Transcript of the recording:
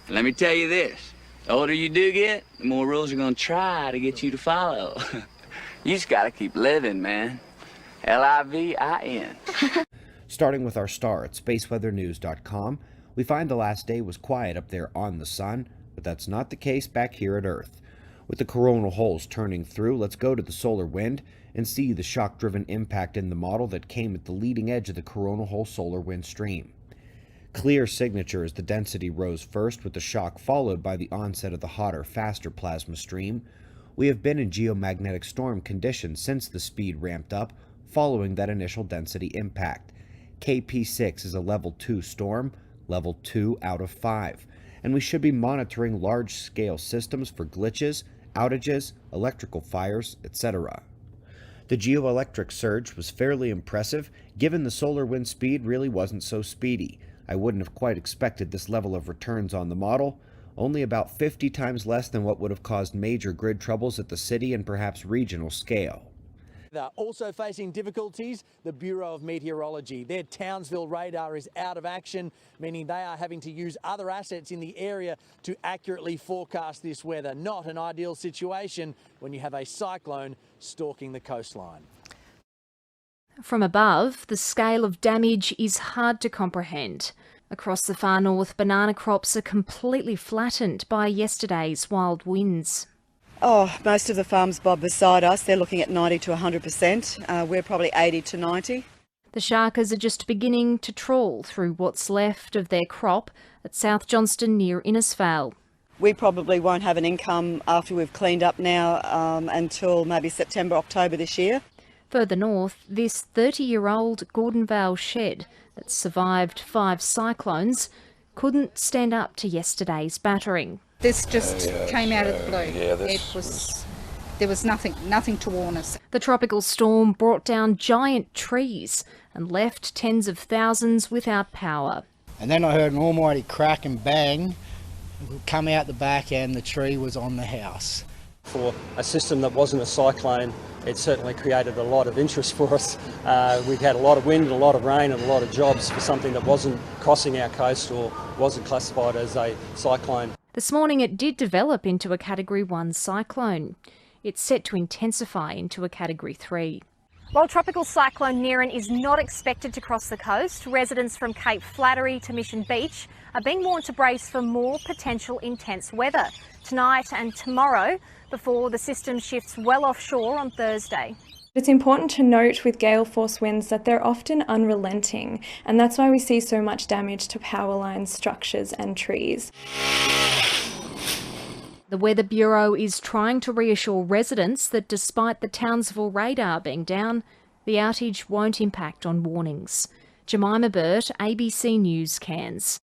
Let me tell you this. The older you do get, the more rules are gonna try to get you to follow. You just gotta keep living, man. Livin. Starting with our star at spaceweathernews.com, we find the last day was quiet up there on the sun, but that's not the case back here at Earth. With the coronal holes turning through, let's go to the solar wind and see the shock-driven impact in the model that came at the leading edge of the coronal hole solar wind stream. Clear signature as the density rose first, with the shock followed by the onset of the hotter, faster plasma stream. We have been in geomagnetic storm conditions since the speed ramped up following that initial density impact. KP6 is a level 2 storm, level 2 out of 5, and we should be monitoring large-scale systems for glitches, outages, electrical fires, etc. The geoelectric surge was fairly impressive, given the solar wind speed really wasn't so speedy. I wouldn't have quite expected this level of returns on the model, only about 50 times less than what would have caused major grid troubles at the city and perhaps regional scale. They're also facing difficulties, the Bureau of Meteorology. Their Townsville radar is out of action, meaning they are having to use other assets in the area to accurately forecast this weather. Not an ideal situation when you have a cyclone stalking the coastline. From above, the scale of damage is hard to comprehend. Across the far north, banana crops are completely flattened by yesterday's wild winds. Oh, most of the farms, Bob, beside us, they're looking at 90 to 100%. We're probably 80 to 90. The sharkers are just beginning to trawl through what's left of their crop at South Johnston near Innisfail. We probably won't have an income after we've cleaned up now until maybe September, October this year. Further north, this 30-year-old Gordonvale shed that survived 5 cyclones couldn't stand up to yesterday's battering. This just came out of the blue. There was nothing to warn us. The tropical storm brought down giant trees and left tens of thousands without power. And then I heard an almighty crack and bang come out the back, and the tree was on the house. For a system that wasn't a cyclone, it certainly created a lot of interest for us. We've had a lot of wind and a lot of rain and a lot of jobs for something that wasn't crossing our coast or wasn't classified as a cyclone. This morning it did develop into a Category 1 cyclone. It's set to intensify into a Category 3. While Tropical Cyclone Niran is not expected to cross the coast, residents from Cape Flattery to Mission Beach are being warned to brace for more potential intense weather tonight and tomorrow before the system shifts well offshore on Thursday. It's important to note with gale force winds that they're often unrelenting, and that's why we see so much damage to power lines, structures and trees. The Weather Bureau is trying to reassure residents that despite the Townsville radar being down, the outage won't impact on warnings. Jemima Burt, ABC News, Cairns.